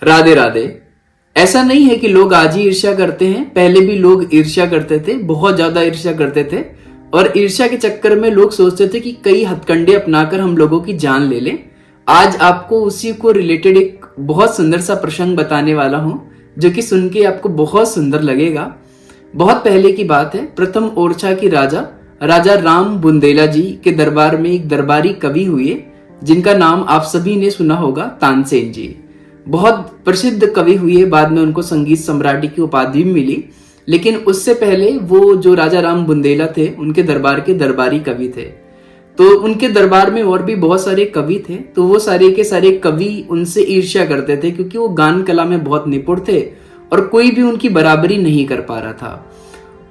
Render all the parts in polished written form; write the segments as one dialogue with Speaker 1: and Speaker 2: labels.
Speaker 1: राधे राधे। ऐसा नहीं है कि लोग आज ही ईर्ष्या करते हैं, पहले भी लोग ईर्ष्या करते थे, बहुत ज्यादा ईर्ष्या करते थे। और ईर्ष्या के चक्कर में लोग सोचते थे कि कई हथकंडे अपनाकर हम लोगों की जान ले लें। आज आपको उसी को रिलेटेड एक बहुत सुंदर सा प्रसंग बताने वाला हूं, जो कि सुन के आपको बहुत सुंदर लगेगा। बहुत पहले की बात है, प्रथम ओरछा की राजा राम बुंदेला जी के दरबार में एक दरबारी कवि हुए, जिनका नाम आप सभी ने सुना होगा, तानसेन जी। बहुत प्रसिद्ध कवि हुए, बाद में उनको संगीत सम्राट की उपाधि भी मिली। लेकिन उससे पहले वो जो राजा राम बुंदेला थे, उनके दरबार के दरबारी कवि थे। तो उनके दरबार में और भी बहुत सारे कवि थे, तो वो सारे के सारे कवि उनसे ईर्ष्या करते थे, क्योंकि वो गान कला में बहुत निपुण थे और कोई भी उनकी बराबरी नहीं कर पा रहा था।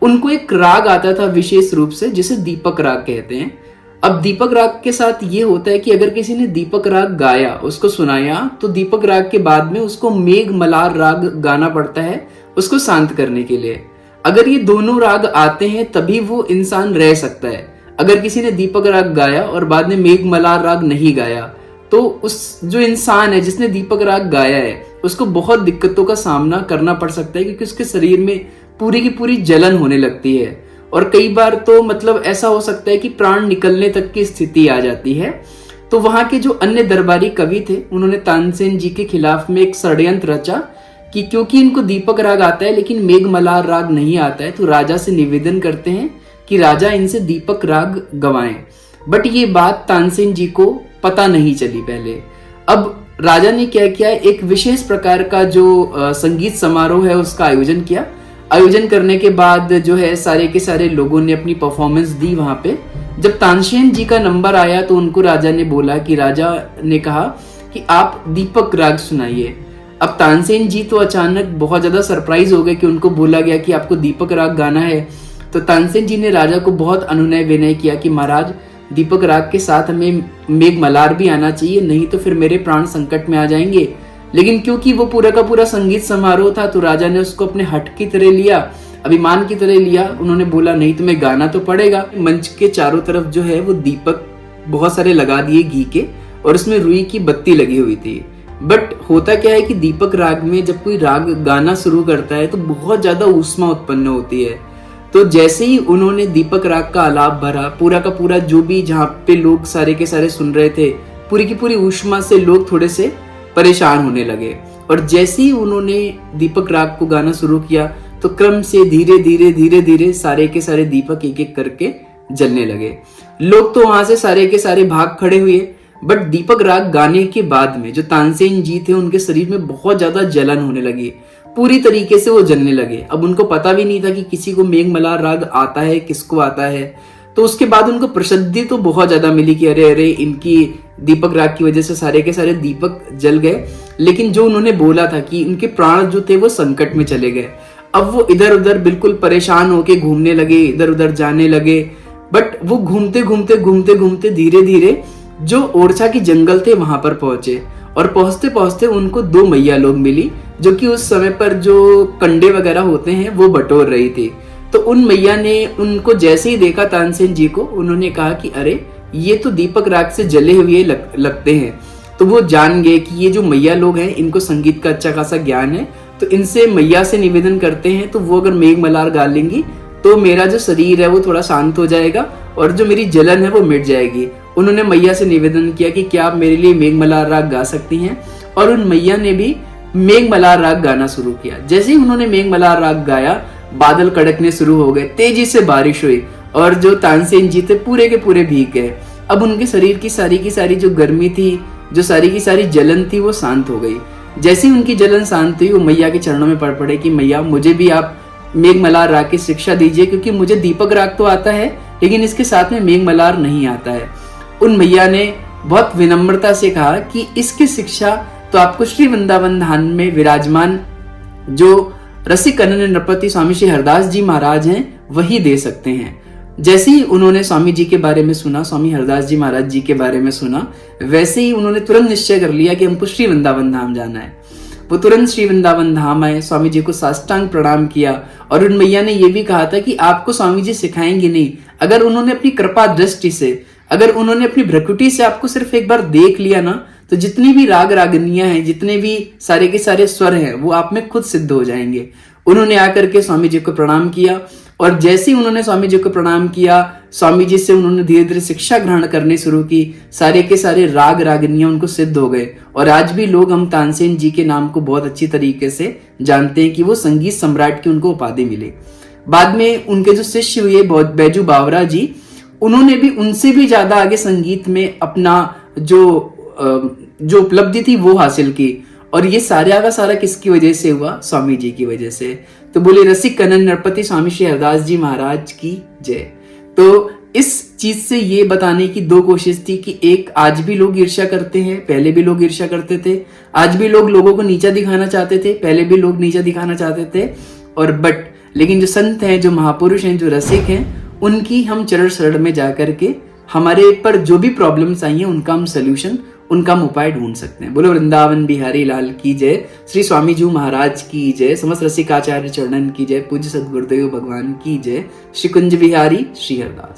Speaker 1: उनको एक राग आता था विशेष रूप से, जिसे दीपक राग कहते हैं। अब दीपक राग के साथ ये होता है कि अगर किसी ने दीपक राग गाया, उसको सुनाया, तो दीपक राग के बाद में उसको मेघ मलार राग गाना पड़ता है, उसको शांत करने के लिए। अगर ये दोनों राग आते हैं तभी वो इंसान रह सकता है। अगर किसी ने दीपक राग गाया और बाद में मेघ मलार राग नहीं गाया, तो उस जो इंसान है जिसने दीपक राग गाया है, उसको बहुत दिक्कतों का सामना करना पड़ सकता है, क्योंकि उसके शरीर में पूरी की पूरी जलन होने लगती है। और कई बार तो मतलब ऐसा हो सकता है कि प्राण निकलने तक की स्थिति आ जाती है। तो वहां के जो अन्य दरबारी कवि थे, उन्होंने तानसेन जी के खिलाफ में एक षड्यंत्र रचा कि क्योंकि इनको दीपक राग आता है लेकिन मेघ मलार राग नहीं आता है, तो राजा से निवेदन करते हैं कि राजा इनसे दीपक राग गवाएं। बट ये बात तानसेन जी को पता नहीं चली पहले। अब राजा ने क्या किया, एक विशेष प्रकार का जो संगीत समारोह है उसका आयोजन किया। आयोजन करने के बाद जो है सारे के सारे लोगों ने अपनी परफॉर्मेंस दी वहां पे। जब तानसेन जी का नंबर आया तो उनको राजा ने बोला कि राजा ने कहा कि आप दीपक राग सुनाइए। अब तानसेन जी तो अचानक बहुत ज्यादा सरप्राइज हो गए कि उनको बोला गया कि आपको दीपक राग गाना है। तो तानसेन जी ने राजा को बहुत अनुनय विनय किया कि महाराज, दीपक राग के साथ हमें मेघ मलार भी आना चाहिए, नहीं तो फिर मेरे प्राण संकट में आ जाएंगे। लेकिन क्योंकि वो पूरा का पूरा संगीत समारोह था, तो राजा ने उसको अपने हट की तरह लिया, अभिमान की तरह लिया। उन्होंने बोला नहीं, तुम्हें गाना तो पड़ेगा। मंच के चारों तरफ जो है वो दीपक बहुत सारे लगा दिए घी के, और उसमें रुई की बत्ती लगी हुई थी। बट होता क्या है कि दीपक राग में जब कोई राग गाना शुरू करता है तो बहुत ज्यादा ऊष्मा उत्पन्न होती है। तो जैसे ही उन्होंने दीपक राग का आलाप भरा, पूरा का पूरा जो भी जहाँ पे लोग सारे के सारे सुन रहे थे, पूरी की पूरी ऊष्मा से लोग थोड़े से परेशान होने लगे। और जैसे ही उन्होंने दीपक राग को गाना शुरू किया, तो क्रम से धीरे धीरे सारे के सारे दीपक एक एक करके जलने लगे। लोग तो वहां से सारे के सारे भाग खड़े हुए। बट दीपक राग गाने के बाद में जो तानसेन जी थे, उनके शरीर में बहुत ज्यादा जलन होने लगी, पूरी तरीके से वो जलने लगे। अब उनको पता भी नहीं था कि किसी को मेघ मलार राग आता है, किसको आता है। तो उसके बाद उनको प्रसिद्धि तो बहुत ज्यादा मिली कि अरे अरे, इनकी दीपक राग की वजह से सारे के सारे दीपक जल गए। लेकिन जो उन्होंने बोला था कि उनके प्राण जो थे वो संकट में चले गए। अब वो इधर उधर बिल्कुल परेशान होके घूमने लगे, इधर उधर जाने लगे। बट वो घूमते घूमते धीरे धीरे जो ओरछा की जंगल थे वहां पर पहुंचे। और पहुंचते पहुंचते उनको दो मैया लोग मिली, जो कि उस समय पर जो कंडे वगैरह होते हैं वो बटोर रही थी। तो उन मैया ने उनको जैसे ही देखा तानसेन जी को, उन्होंने कहा कि अरे, ये तो दीपक राग से जले हुए लगते हैं। तो वो जान गए कि ये जो मैया लोग हैं, इनको संगीत का अच्छा खासा ज्ञान है। तो इनसे मैया से निवेदन करते हैं, तो वो अगर मेघ मलार गा लेंगी तो मेरा जो शरीर है वो थोड़ा शांत हो जाएगा और जो मेरी जलन है वो मिट जाएगी। उन्होंने मैया से निवेदन किया कि क्या आप मेरे लिए मेघ मलार राग गा सकती हैं। और उन मैया ने भी मेघ मलार राग गाना शुरू किया। जैसे ही उन्होंने मेघ मलार राग गाया, बादल कड़कने शुरू हो गए, तेजी से बारिश हुई, और जो तानसेन जी थे पूरे के पूरे भीग गए। अब उनके शरीर की सारी जो गर्मी थी, जो सारी की सारी जलन थी, वो शांत हो गई। जैसे ही उनकी जलन शांत हुई, वो मैया के चरणों में पड़ पड़े कि मैया, मुझे भी आप मेघ मलार राग की शिक्षा दीजिए, क्योंकि मुझे दीपक राग तो आता है लेकिन इसके साथ में मेघ मलार नहीं आता है। उन मैया ने बहुत विनम्रता से कहा कि इसकी शिक्षा तो आपको श्री वृंदावन धाम में विराजमान जो रसिक अनन्य नृपति स्वामी श्री हरदास जी महाराज हैं, वही दे सकते हैं। जैसे ही उन्होंने स्वामी जी के बारे में सुना, स्वामी हरदास जी महाराज जी के बारे में सुना, वैसे ही उन्होंने तुरंत निश्चय कर लिया कि हमको श्री वृंदावन धाम जाना है। वो तुरंत श्री वृंदावन धाम आए, स्वामी जी को साष्टांग प्रणाम किया। और उन मैया ने यह भी कहा था कि आपको स्वामी जी सिखाएंगे नहीं, अगर उन्होंने अपनी कृपा दृष्टि से, अगर उन्होंने अपनी भ्रकुटी से आपको सिर्फ एक बार देख लिया ना, तो जितनी भी राग रागनियां हैं, जितने भी सारे के सारे स्वर हैं, वो आप में खुद सिद्ध हो जाएंगे। उन्होंने आकर के स्वामी जी को प्रणाम किया, और जैसे ही उन्होंने स्वामी जी को प्रणाम किया, स्वामी जी से उन्होंने धीरे धीरे शिक्षा ग्रहण करनी शुरू की। सारे के सारे राग रागनियां उनको सिद्ध हो गए, और आज भी लोग हम तानसेन जी के नाम को बहुत अच्छी तरीके से जानते हैं कि वो संगीत सम्राट की उनको उपाधि मिली। बाद में उनके जो शिष्य हुए बैजू बावरा जी, उन्होंने भी उनसे भी ज्यादा आगे संगीत में अपना जो उपलब्धि थी वो हासिल की। और ये सारा का सारा किसकी वजह से हुआ? स्वामी जी की वजह से। तो बोले रसिक कनन नरपति स्वामी श्री हरदास जी महाराज की जय। तो इस चीज से ये बताने की दो कोशिश थी कि एक, आज भी लोग ईर्ष्या करते हैं, पहले भी लोग ईर्ष्या करते थे। आज भी लोग लोगों को नीचा दिखाना चाहते थे, पहले भी लोग नीचा दिखाना चाहते थे। और लेकिन जो संत हैं, जो महापुरुष हैं, जो रसिक हैं, उनकी हम चरण शरण में जाकर के हमारे पर जो भी प्रॉब्लम्स आई हैं उनका हम सोल्यूशन, उनका हम उपाय ढूंढ सकते हैं। बोलो वृंदावन बिहारी लाल की जय, श्री स्वामी जी महाराज की जय, समस्त रसिकाचार्य चरणन की जय, पूज्य सदगुरुदेव भगवान की जय, श्री कुंज बिहारी श्री हरदास।